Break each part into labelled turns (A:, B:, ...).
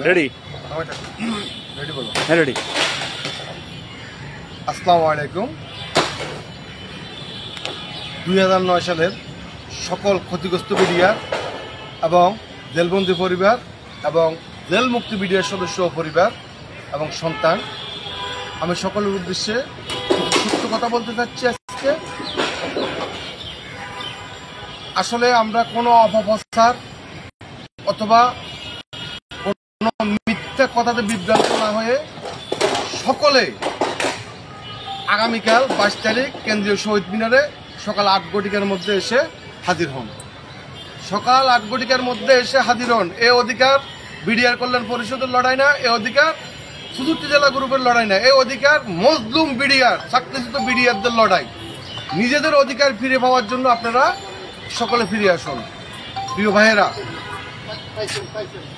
A: Ready
B: ready বলো।
A: হ্যাঁ ready.
B: আসসালামু আলাইকুম। 2009 সালের সকল ক্ষতিগ্রস্ত মিডিয়া এবং জেলবন্দি পরিবার এবং জেল মুক্তি মিডিয়ার সদস্য ও পরিবার এবং সন্তান, আমি সকলের উদ্দেশ্যে সত্য কথা বলতে চাচ্ছি। আজকে আসলে আমরা কোনো অপপ্রচার অথবা কোনো মিথ্যা কথাতে বিভ্রান্ত না হয়ে সকলে আগামীকাল 22 তারিখ কেন্দ্রীয় শহীদ মিনারে সকাল 8 ঘটিকার মধ্যে এসে হাজির হন। সকাল 8 ঘটিকার মধ্যে এসে হাজির হন। এই অধিকার বিডিআর কল্যাণ পরিষদের লড়াই না, এই অধিকার 64 জেলা গ্রুপের লড়াই না, এই অধিকার মজলুম বিডিআর, চাকরিচ্যুত বিডিআরদের লড়াই। নিজেদের অধিকার ফিরে পাওয়ার জন্য আপনারা সকলে ফিরে আসুন। প্রিয় ভাইয়েরা,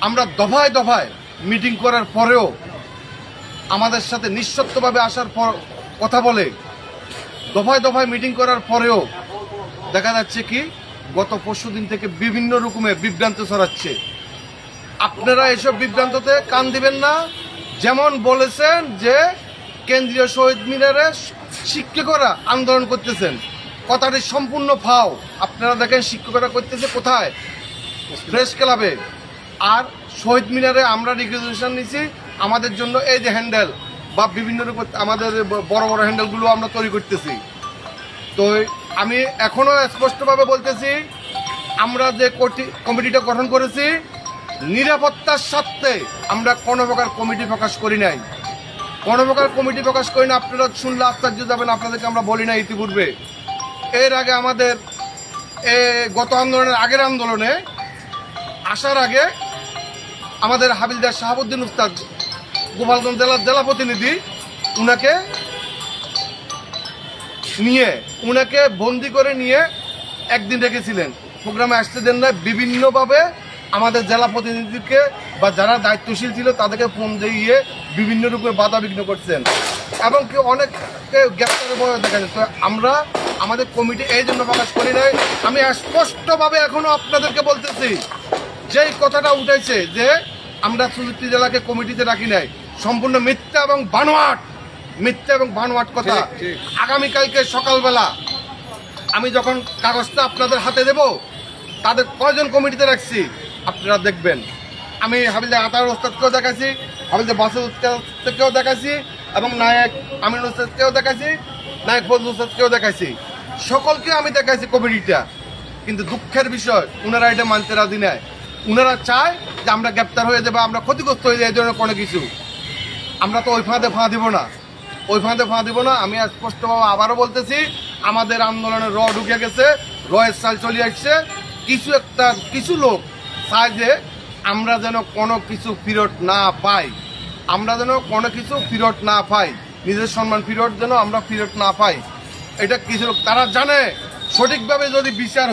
B: আমরা দফায় দফায় মিটিং করার পরেও আমাদের সাথে নিঃশর্তভাবে আসার পর কথা বলে দফায় দফায় মিটিং করার পরেও দেখা যাচ্ছে কি গত পরশুদিন থেকে বিভিন্ন রকমের বিভ্রান্ত ছড়াচ্ছে। আপনারা এসব বিভ্রান্ততে কান দিবেন না। যেমন বলেছেন যে কেন্দ্রীয় শহীদ মিনারে শিক্ষকরা আন্দোলন করতেছেন, কথাটি সম্পূর্ণ ফাও। আপনারা দেখেন শিক্ষকরা করতেছে কোথায়? প্রেস ক্লাবে। আর শহীদ মিনারে আমরা রিকুইজিশন নিছি আমাদের জন্য এই যে হ্যান্ডেল বা বিভিন্ন রকম আমাদের বড় বড় হ্যান্ডেলগুলো আমরা তৈরি করতেছি। তো আমি এখনো স্পষ্টভাবে বলতেছি, আমরা যে কমিটিটা গঠন করেছি নিরাপত্তার স্বার্থে আমরা কোনো প্রকার কমিটি প্রকাশ করি নাই, কোনো প্রকার কমিটি প্রকাশ করি না। আপনারা শুনলে আশ্চর্য যাবেন, আপনাদেরকে আমরা বলি না ইতিপূর্বে। এর আগে আমাদের গত আন্দোলনের আগের আন্দোলনে আসার আগে আমাদের হাবিলদার শাহাবুদ্দিন উস্তাদ গোপালগঞ্জ জেলার জেলা প্রতিনিধি উনাকে বন্দি করে নিয়ে একদিন রেখেছিলেন, প্রোগ্রামে আসতে দেন না। বিভিন্নভাবে আমাদের জেলা প্রতিনিধিকে বা যারা দায়িত্বশীল ছিল তাদেরকে ফোন দিয়ে বিভিন্ন রূপে বাধা বিঘ্ন করছেন এবং কেউ অনেককে গ্রেপ্তারের ভয় দেখা যায়। তো আমরা আমাদের কমিটি এই জন্য প্রকাশ করি নাই। আমি স্পষ্টভাবে এখনো আপনাদেরকে বলতেছি, যেই কথাটা উঠেছে যে আমরা 64 জেলাকে কমিটিতে রাখি নাই, সম্পূর্ণ মিথ্যা এবং বানোয়াট কথা। আগামীকালকে সকালবেলা আমি যখন কাগজটা আপনাদের হাতে দেব, তাদের কয়জন কমিটিতে রাখছি আপনারা দেখবেন। আমি হাবিলদার আতাউর ওস্তাদকেও দেখাইছি, হাবিলদার বাসুর ওস্তাদকেও দেখাইছি এবং নায়ক আমিন ওস্তাদকেও দেখাইছি, নায়ক ফজল ওস্তাদকেও দেখাইছি। সকলকে আমি দেখাইছি কমিটিটা। কিন্তু দুঃখের বিষয় ওনারা এটা মানতে রাজি নেয়। ওনারা চায় যে আমরা গ্রেপ্তার হয়ে যাবো, আমরা ক্ষতিগ্রস্ত হয়ে যাই, এই ধরনের কোনো কিছু। আমরা তো ওই ফাঁদে ফাঁ দিব না। আমি স্পষ্টভাবে আবারও বলতেছি, আমাদের আন্দোলনের ঢুকে গেছে, এর চাল চলে আসছে। কিছু লোক চায় যে আমরা যেন কোনো কিছু ফিরত না পাই, নিজের সম্মান ফিরত যেন আমরা ফিরত না পাই। এটা কিছু লোক তারা জানে সঠিকভাবে যদি বিচার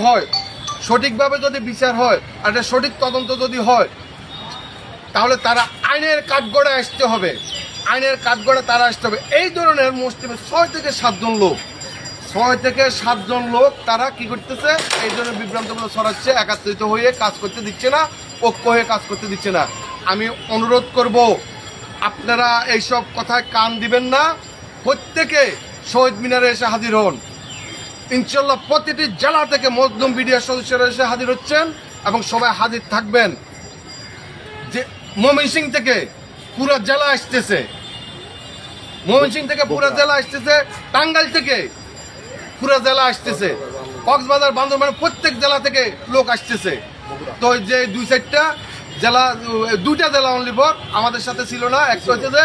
B: হয় আর এটা সঠিক তদন্ত যদি হয় তাহলে তারা আইনের কাঠগড়ায় আসতে হবে, এই ধরনের মুসলিমের 6 থেকে 7 লোক তারা কি করতেছে, এই ধরনের বিভ্রান্তগুলো ছড়াচ্ছে, একত্রিত হয়ে কাজ করতে দিচ্ছে না, ঐক্য হয়ে কাজ করতে দিচ্ছে না। আমি অনুরোধ করব, আপনারা এইসব কথায় কান দিবেন না। প্রত্যেকে শহীদ মিনারে এসে হাজির হন। ইনশাল্লাহ প্রতিটি জেলা থেকে মজলুম বিডিআর সদস্যরা এসে হাজির হচ্ছেন এবং সবাই হাজির থাকবেন। যে ময়মনসিংহ থেকে পুরা জেলা আসতেছে, টাঙ্গাইল থেকে পুরা জেলা আসতেছে, কক্সবাজার, বান্দরবান, প্রত্যেক জেলা থেকে লোক আসতেছে। তো যে 2-4টা জেলা, 2টা জেলা অনলি ফর আমাদের সাথে ছিল না। একটা হচ্ছে যে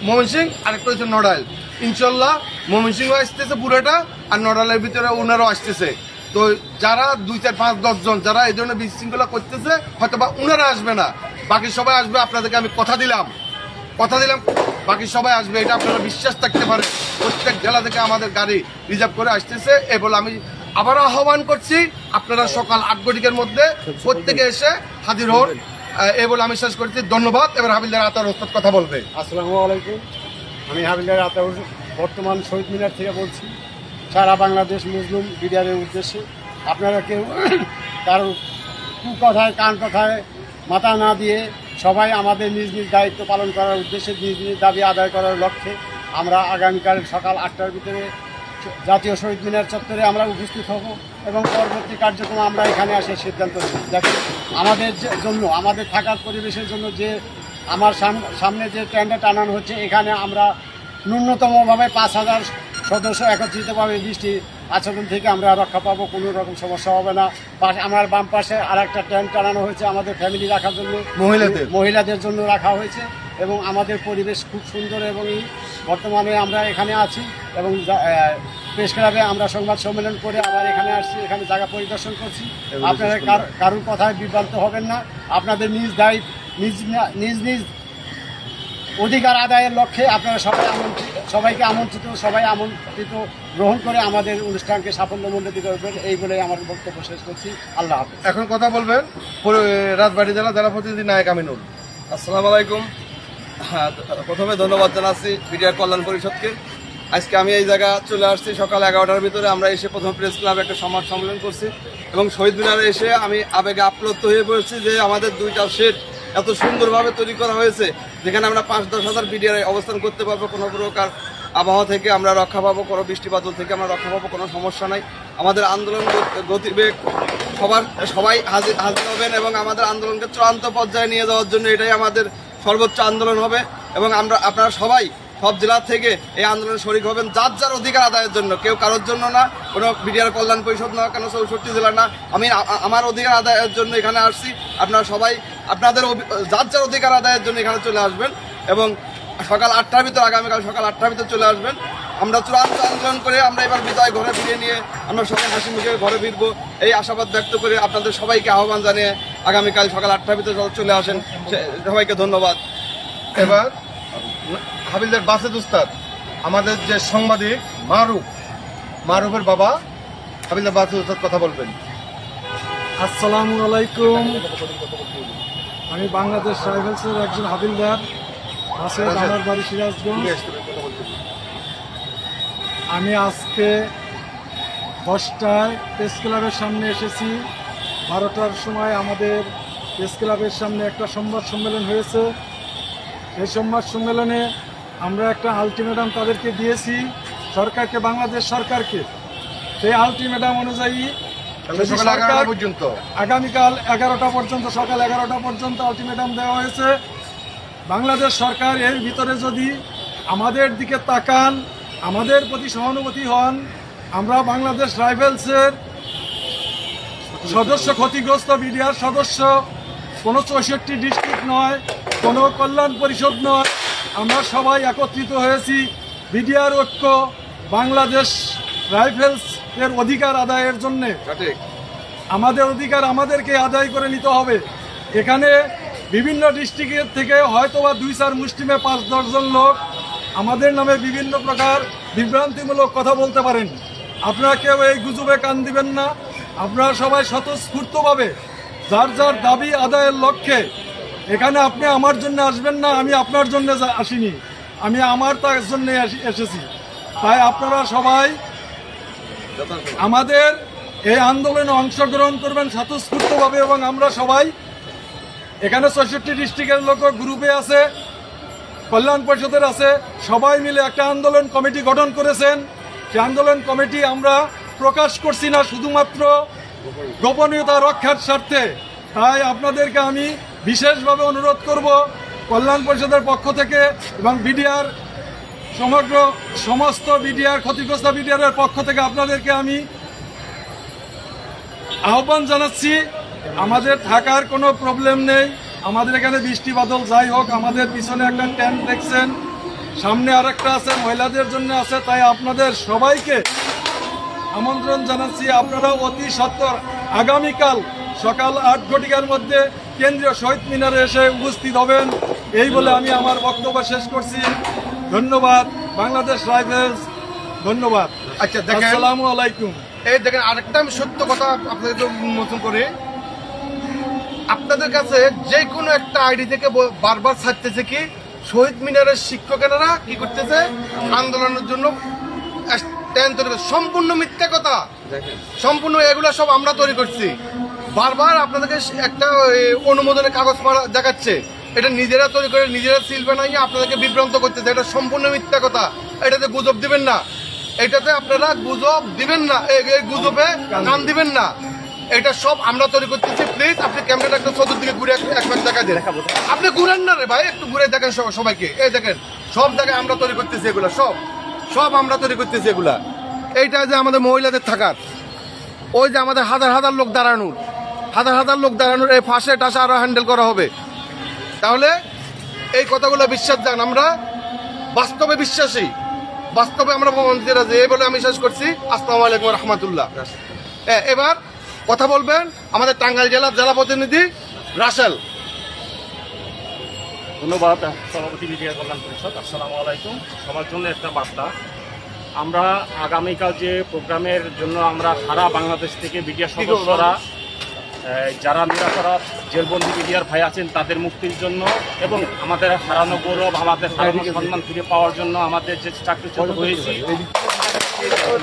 B: ময়মনসিংহ, আরেকটা হচ্ছে নড়াইল। ইনশাল্লাহ ময়মনসিংহ আসতেছে পুরোটা, আর নড়াইলের ভিতরে ওনারাও আসতেছে। তো যারা 2, 4, 5, 10 জন যারা এই ধরনের বিশৃঙ্খলা করতেছে, হয়তো বা ওনারা আসবে না, বাকি সবাই আসবে। আপনাদেরকে আমি কথা দিলাম, বাকি সবাই আসবে, এটা আপনারা বিশ্বাস থাকতে পারে। প্রত্যেক জেলা থেকে আমাদের গাড়ি রিজার্ভ করে আসতেছে। এ বলে আমি আবারও আহ্বান করছি, আপনারা সকাল 8 ঘটিকার মধ্যে প্রত্যেকে এসে হাজির হন। এ বলে আমি শেষ করছি। ধন্যবাদ। এবার হাবিলদার আতাউর ওস্তাদ কথা বলবে।
C: আসসালামু আলাইকুম। আমি হাবিলদার আতাউর বর্তমান শহীদ মিনার থেকে বলছি, সারা বাংলাদেশ মুসলিম বিডিআরের উদ্দেশ্যে। আপনারা কেউ কারো কুকথায় কান কথায় মাথা না দিয়ে সবাই আমাদের নিজ নিজ দায়িত্ব পালন করার উদ্দেশ্যে নিজ নিজ দাবি আদায় করার লক্ষ্যে আমরা আগামীকাল সকাল 8টার ভিতরে জাতীয় শহীদ মিনার চত্বরে আমরা উপস্থিত হব এবং পরবর্তী কার্যক্রম আমরা এখানে আসার সিদ্ধান্ত নিই। দেখেন আমাদের জন্য, আমাদের থাকার পরিবেশের জন্য যে আমার সামনে যে টেন্টটা টানানো হচ্ছে, এখানে আমরা ন্যূনতমভাবে 5,000 সদস্য একত্রিতভাবে বৃষ্টি আচরণ থেকে আমরা রক্ষা পাবো, কোনো রকম সমস্যা হবে না। আমার বাম পাশে আর একটা টেন্ট টানানো হয়েছে আমাদের ফ্যামিলি রাখার জন্য, মহিলাদের জন্য রাখা হয়েছে এবং আমাদের পরিবেশ খুব সুন্দর। এবং বর্তমানে আমরা এখানে আছি এবং প্রেস ক্লাবে আমরা সংবাদ সম্মেলন করে আবার এখানে আসছি, এখানে জায়গা পরিদর্শন করছি। আপনারা কারোর কথায় বিভ্রান্ত হবেন না। আপনাদের নিজ দায়িত্ব, নিজ নিজ অধিকার আদায়ের লক্ষ্যে আপনারা সবাইকে আমন্ত্রিত গ্রহণ করে আমাদের অনুষ্ঠানকে সাফল্যমণ্ডিত করবেন, এই বলে আমার বক্তব্য শেষ করছি। আল্লাহ হাফেজ।
B: এখন কথা বলবেন রাজবাড়ী জেলা প্রতিনিধি নায়েক আমিনুল।
A: আসসালামু আলাইকুম। প্রথমে ধন্যবাদ জানাচ্ছি বিডিআর কল্যাণ পরিষদকে। আজকে আমি এই জায়গা চলে আসছি সকাল 11টার ভিতরে। আমরা এসে প্রথম প্রেস ক্লাবে একটা সংবাদ সম্মেলন করছি এবং শহীদ মিনারে এসে আমি আবেগে আপ্লুত হয়ে পড়েছি যে আমাদের 2টা শেড এত সুন্দরভাবে তৈরি করা হয়েছে, যেখানে আমরা 5-10 হাজার বিডিআর অবস্থান করতে পারবো। কোনো প্রকার আবহাওয়া থেকে আমরা রক্ষা পাবো, কোনো বৃষ্টিপাত থেকে আমরা রক্ষা পাবো, কোনো সমস্যা নাই। আমাদের আন্দোলন গতিবেগ সবাই হাজির হবেন এবং আমাদের আন্দোলনকে চূড়ান্ত পর্যায়ে নিয়ে যাওয়ার জন্য এটাই আমাদের সর্বোচ্চ আন্দোলন হবে। এবং আপনারা সবাই সব জেলা থেকে এই আন্দোলনে শরিক হবেন, যার যার অধিকার আদায়ের জন্য, কেউ কারোর জন্য না, কোনো বিডিআর কল্যাণ পরিষদ না, কেন 64 জেলা না, আমি আমার অধিকার আদায়ের জন্য এখানে আসছি। আপনারা সবাই আপনাদের যার যার অধিকার আদায়ের জন্য এখানে চলে আসবেন এবং সকাল 8টার ভিতরে, আগামীকাল সকাল 8টার ভিতরে চলে আসবেন। আমরা চূড়ান্ত আন্দোলন করে আমরা এবার বিদায় ঘরে ফিরিয়ে নিয়ে আমরা সবাই হাসি মুখে ঘরে ফিরবো, এই আশাবাদ ব্যক্ত করে আপনাদের সবাইকে আহ্বান জানিয়ে আগামীকাল সকাল 8টার ভিতরে চলে আসেন। সবাইকে ধন্যবাদ।
B: এবার হাবিলদার বাসেদ উস্তাদ, আমাদের যে সাংবাদিক মারুফের বাবা হাবিলদার বাসেদ উস্তাদ কথা বলবেন।
D: আসসালামু আলাইকুম। আমি বাংলাদেশ রাইফেলসের একজন হাবিলদার, বাসেদ, আমার বাড়ি সিরাজগঞ্জ। আমি আজকে 10টায় প্রেস ক্লাবের সামনে এসেছি। 12টার সময় আমাদের প্রেস ক্লাবের সামনে একটা সংবাদ সম্মেলন হয়েছে। এই সংবাদ সম্মেলনে আমরা একটা আলটিমেটাম তাদেরকে দিয়েছি, সরকারকে, বাংলাদেশ সরকারকে। সেই আলটিমেটাম অনুযায়ী আগামীকাল 11টা পর্যন্ত, সকাল 11টা পর্যন্ত আলটিমেটাম দেওয়া হয়েছে। বাংলাদেশ সরকার এর ভিতরে যদি আমাদের দিকে তাকান, আমাদের প্রতি সহানুভূতি হন, আমরা বাংলাদেশ রাইফেলসের সদস্য, ক্ষতিগ্রস্ত বিডিআর সদস্য, কোনো 64 ডিস্ট্রিক্ট নয়, কোনো কল্যাণ পরিষদ নয়, আমরা সবাই একত্রিত হয়েছি বিডিআর ঐক্য, বাংলাদেশ রাইফেলস এর অধিকার আদায়ের জন্যে। আমাদের অধিকার আমাদেরকে আদায় করে নিতে হবে। এখানে বিভিন্ন ডিস্ট্রিক্টের থেকে হয়তোবা 2-4 মুষ্টিমে 5-10 জন লোক আমাদের নামে বিভিন্ন প্রকার বিভ্রান্তিমূলক কথা বলতে পারেন। আপনারা কেউ এই গুজবে কান দিবেন না। আপনারা সবাই স্বতঃস্ফূর্তভাবে যার যার দাবি আদায়ের লক্ষ্যে, এখানে আপনি আমার জন্য আসবেন না, আমি আপনার জন্য আসিনি, আমি আমার তার জন্য এসেছি। তাই আপনারা সবাই আমাদের এই আন্দোলনে অংশগ্রহণ করবেন স্বতঃস্ফূর্তভাবে। এবং আমরা সবাই এখানে 64 ডিস্ট্রিক্টের লোক গ্রুপে আছে, কল্যাণ পরিষদের আছে, সবাই মিলে একটা আন্দোলন কমিটি গঠন করেছেন। সেই আন্দোলন কমিটি আমরা প্রকাশ করছি না শুধুমাত্র গোপনীয়তা রক্ষার স্বার্থে। তাই আপনাদেরকে আমি বিশেষভাবে অনুরোধ করব, কল্যাণ পরিষদের পক্ষ থেকে এবং বিডিআর সমস্ত বিডিআর, ক্ষতিগ্রস্ত বিডিআর পক্ষ থেকে আপনাদেরকে আমি আহ্বান জানাচ্ছি। আমাদের থাকার কোনো প্রবলেম নেই। আমাদের এখানে বৃষ্টি বাদল যাই হোক, আমাদের পিছনে একটা টেন্ট দেখছেন, সামনে আরেকটা আছে, মহিলাদের জন্য আছে। তাই আপনাদের সবাইকে আমন্ত্রণ জানাচ্ছি, আপনারা অতি সত্বর আগামীকাল সকাল 8 ঘটিকার মধ্যে কেন্দ্রীয় শহীদ মিনারে এসে উপস্থিত হবেন। এই বলে আমি আমার বক্তব্য শেষ করছি। ধন্যবাদ বাংলাদেশ রাইফেলস, ধন্যবাদ।
B: আচ্ছা, দেখেন,
D: আসসালামু আলাইকুম।
B: এই দেখেন, আরেকটা আমি সত্য কথা আপনাদেরকে উন্মোচন করি। আপনাদের কাছে যে কোনো একটা আইডি থেকে বারবার ছাড়তেছে কি শহীদ মিনারের শিক্ষকেরা কি করতেছে, আন্দোলনের জন্য সম্পূর্ণ মিথ্যা কথা, সম্পূর্ণ এগুলো সব আমরা তৈরি করছি। বারবার আপনাদেরকে একটা অনুমোদনের কাগজ দেখাচ্ছে এটা নিজেরা তৈরি করে নিজেরা সিল বানাইয়ে আপনাদেরকে বিভ্রান্ত করতেছে। এটা সম্পূর্ণ মিথ্যা কথা। এটাতে গুজব দিবেন না, এটাতে আপনারা গুজব দিবেন না, এই গুজবে কান দিবেন না। এটা সব আমরা তৈরি করতেছি। প্লিজ আপনি ক্যামেরাটা একটু চতুর্দিকে ঘুরে একবার দেখা দেন। আপনি ঘুরেন না রে ভাই, একটু ঘুরে দেখেন সবাইকে। এই দেখেন সব জায়গায় আমরা তৈরি করতেছি এগুলা, সব আমরা তৈরি করতেছি এগুলা। এইটা যে আমাদের মহিলাদের থাকার, ওই যে আমাদের হাজার হাজার লোক দাঁড়ানোর এই ফাঁসে টাসে আরো হ্যান্ডেল করা হবে। তাহলে এই কথাগুলো বিশ্বাস যান, আমরা বাস্তবে বিশ্বাসী, বাস্তবে আমরা প্রমাণিত রাজি। এই বলে আমি শেষ করছি। আসসালামু আলাইকুম রহমতুল্লাহ। এবার কথা বলবেন আমাদের টাঙ্গাইল জেলার জেলা প্রতিনিধি রাসেল।
E: ধন্যবাদ সভাপতি মিডিয়া কল্যাণ পরিষদ। আসসালামু আলাইকুম। সবার জন্য একটা বার্তা, আমরা আগামীকাল যে প্রোগ্রামের জন্য আমরা সারা বাংলাদেশ থেকে মিডিয়া সদস্যরা যারা নিরাপরাধ জেলবন্দি মিডিয়ার ভাই আছেন তাদের মুক্তির জন্য এবং আমাদের হারানো গৌরব, আমাদের হারানো সম্মান ফিরে পাওয়ার জন্য আমাদের যে চাকরিচ্যুত হয়েছি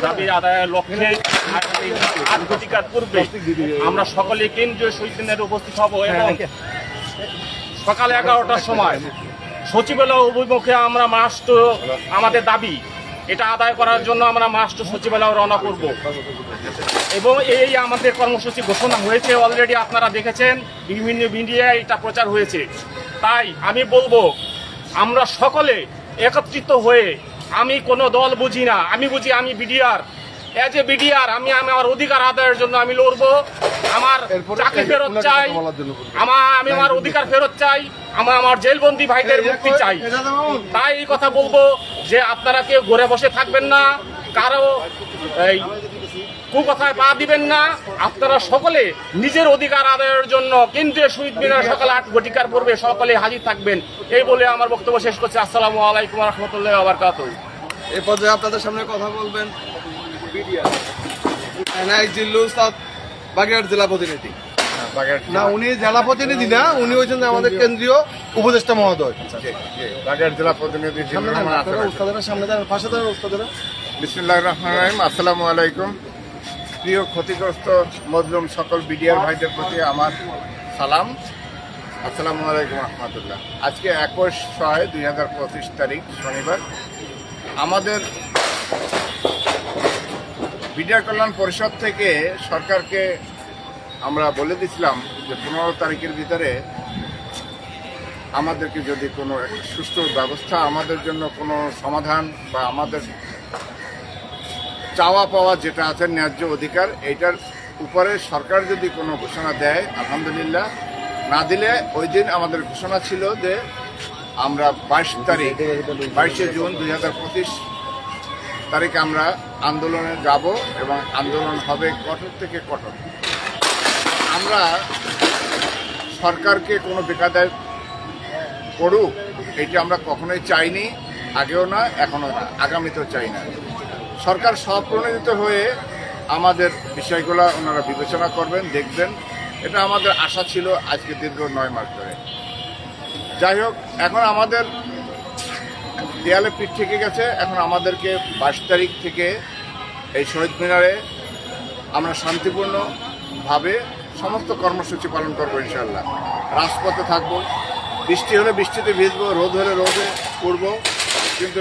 E: দাবি আদায়ের লক্ষ্যে 8 ঘটিকার পূর্বে আমরা সকলে কেন্দ্রীয় শহীদ মিনারে উপস্থিত হব এবং সকাল 11টার সময় সচিবালয় অভিমুখে আমরা মাস্ট আমাদের দাবি এটা আদায় করার জন্য আমরা মাস্ট সচিবালয় রওনা করব এবং এই আমাদের কর্মসূচি ঘোষণা হয়েছে অলরেডি, আপনারা দেখেছেন বিভিন্ন মিডিয়ায় এটা প্রচার হয়েছে। তাই আমি বলবো আমরা সকলে একত্রিত হয়ে, আমি কোনো দল বুঝি না, আমি বুঝি আমি বিডিআর, এজ এ বিডিআর আমি আমার অধিকার আদায়ের জন্য আমি লড়বো। আমার চাকরি ফেরত চাই, আমি আমার অধিকার ফেরত চাই, আমার জেলবন্দি ভাইদের মুক্তি চাই। তাই এই কথা বলবো যে আপনারা কেউ ঘরে বসে থাকবেন না, কারো এই কুকথায় পা দিবেন না। আপনারা সকলে নিজের অধিকার আদায়ের জন্য কেন্দ্রীয় শহীদ মিনার সকাল 8 ঘটিকার পূর্বে সকলে হাজির থাকবেন। এই বলে আমার বক্তব্য শেষ করছি। আসসালামু আলাইকুম রহমতুল্লাহ ওয়া বারাকাতুহু।
A: এই পর্যায়ে আপনাদের সামনে কথা বলবেন এনায়েত জিল্লু উস্তাদ, বাগেরহাট জেলা প্রতিনিধি।
B: না, উনি জেলা প্রতিনিধি না, উনি হচ্ছেন আমাদের কেন্দ্রীয় উপদেষ্টা মহোদয়।
F: বাগেরহাট জেলা প্রতিনিধি
B: সামনে দেন, পাশে দেন উস্তাদেরা।
F: বিসমিল্লাহির রহমানির রহিম। আসসালামু আলাইকুম। প্রিয় ক্ষতিগ্রস্ত মজলুম সকল বিডিআর ভাইদের প্রতি আমার সালাম। আসসালামু আলাইকুম রহমতুল্লাহ। আজকে 21/6/2025 তারিখ শনিবার। আমাদের বিডিআর কল্যাণ পরিষদ থেকে সরকারকে আমরা বলে দিয়েছিলাম যে 15 তারিখের ভিতরে আমাদেরকে যদি কোনো সুষ্ঠু ব্যবস্থা, আমাদের জন্য কোনো সমাধান বা আমাদের চাওয়া পাওয়া যেটা আছে ন্যায্য অধিকার, এইটার উপরে সরকার যদি কোনো ঘোষণা দেয় আলহামদুলিল্লাহ, না দিলে ওই দিন আমাদের ঘোষণা ছিল যে আমরা 22 জুন 2025 তারিখে আমরা আন্দোলনে যাব এবং আন্দোলন হবে কঠোর থেকে কঠোর। আমরা সরকারকে কোনো বেকায়দায় করুক এটা আমরা কখনোই চাইনি, আগেও না, এখনও না, আগামীতেও চাই না। সরকার স্বপ্রণোদিত হয়ে আমাদের বিষয়গুলো ওনারা বিবেচনা করবেন, দেখবেন, এটা আমাদের আশা ছিল আজকে দীর্ঘ 9 মাস ধরে। যাই হোক, এখন আমাদের দেয়ালে পিঠ থেকে গেছে। এখন আমাদেরকে 22 তারিখ থেকে এই শহীদ মিনারে আমরা শান্তিপূর্ণভাবে সমস্ত কর্মসূচি পালন করবো ইনশাআল্লাহ। রাজপথে থাকবো, বৃষ্টি হলে বৃষ্টিতে ভিজবো, রোদ হলে রোদে পড়বো, কিন্তু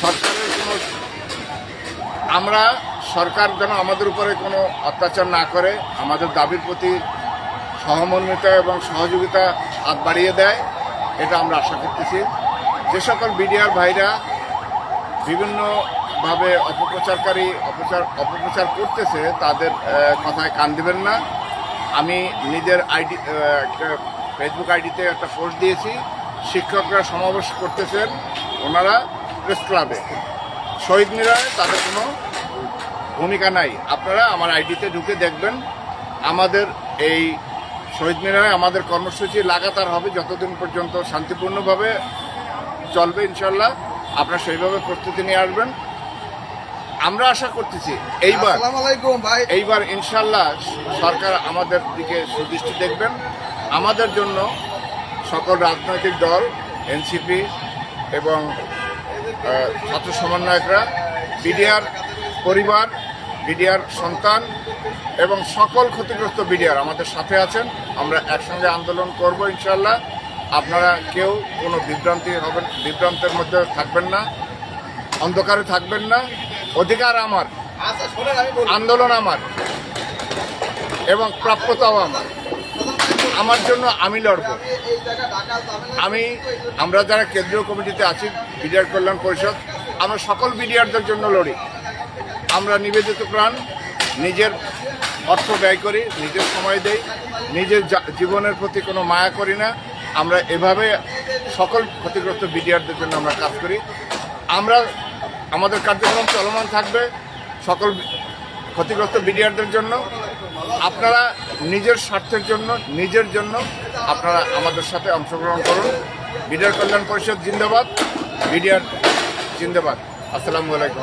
F: সরকারের কোনো, আমরা সরকার যেন আমাদের উপরে কোনো অত্যাচার না করে, আমাদের দাবির প্রতি সহমর্মিতা এবং সহযোগিতা হাত বাড়িয়ে দেয়, এটা আমরা আশা করতেছি। যে সকল বিডিআর ভাইরা বিভিন্নভাবে অপপ্রচার করতেছে তাদের কথায় কান দিবেন না। আমি নিজের একটা ফেসবুক আইডিতে একটা পোস্ট দিয়েছি, শিক্ষকরা সমাবেশ করতেছেন ওনারা প্রেস ক্লাবে, শহীদ মিনারে তাদের কোনো ভূমিকা নাই। আপনারা আমার আইডিতে ঢুকে দেখবেন, আমাদের এই শহীদ মিনারে আমাদের কর্মসূচি লাগাতার হবে যতদিন পর্যন্ত শান্তিপূর্ণভাবে চলবে ইনশাল্লাহ। আপনারা সেইভাবে প্রস্তুতি নিয়ে আসবেন। আমরা আশা করতেছি এইবার ইনশাল্লাহ সরকার আমাদের দিকে সুদৃষ্টি দেখবেন। আমাদের জন্য সকল রাজনৈতিক দল, এনসিপি এবং ছাত্র সমন্বয়করা, বিডিআর পরিবার, বিডিআর সন্তান এবং সকল ক্ষতিগ্রস্ত বিডিআর আমাদের সাথে আছেন। আমরা একসঙ্গে আন্দোলন করব ইনশাল্লাহ। আপনারা কেউ কোনো বিভ্রান্তের মধ্যে থাকবেন না, অন্ধকারে থাকবেন না। অধিকার আমার, আন্দোলন আমার এবং প্রাপ্যতাও আমার জন্য আমি লড়ব। আমরা যারা কেন্দ্রীয় কমিটিতে আছি বিডিআর কল্যাণ পরিষদ, আমরা সকল বিডিআরদের জন্য লড়ি। আমরা নিবেদিত প্রাণ, নিজের অর্থ ব্যয় করি, নিজের সময় দেই, নিজের জীবনের প্রতি কোনো মায়া করি না। আমরা এভাবে সকল ক্ষতিগ্রস্ত বিডিআরদের জন্য আমরা কাজ করি। আমাদের কার্যক্রম চলমান থাকবে সকল ক্ষতিগ্রস্ত বিডিআরদের জন্য। আপনারা নিজের স্বার্থের জন্য, নিজের জন্য আপনারা আমাদের সাথে অংশগ্রহণ করুন। বিডিআর কল্যাণ পরিষদ জিন্দাবাদ, বিডিআর জিন্দাবাদ। আসসালামু আলাইকুম।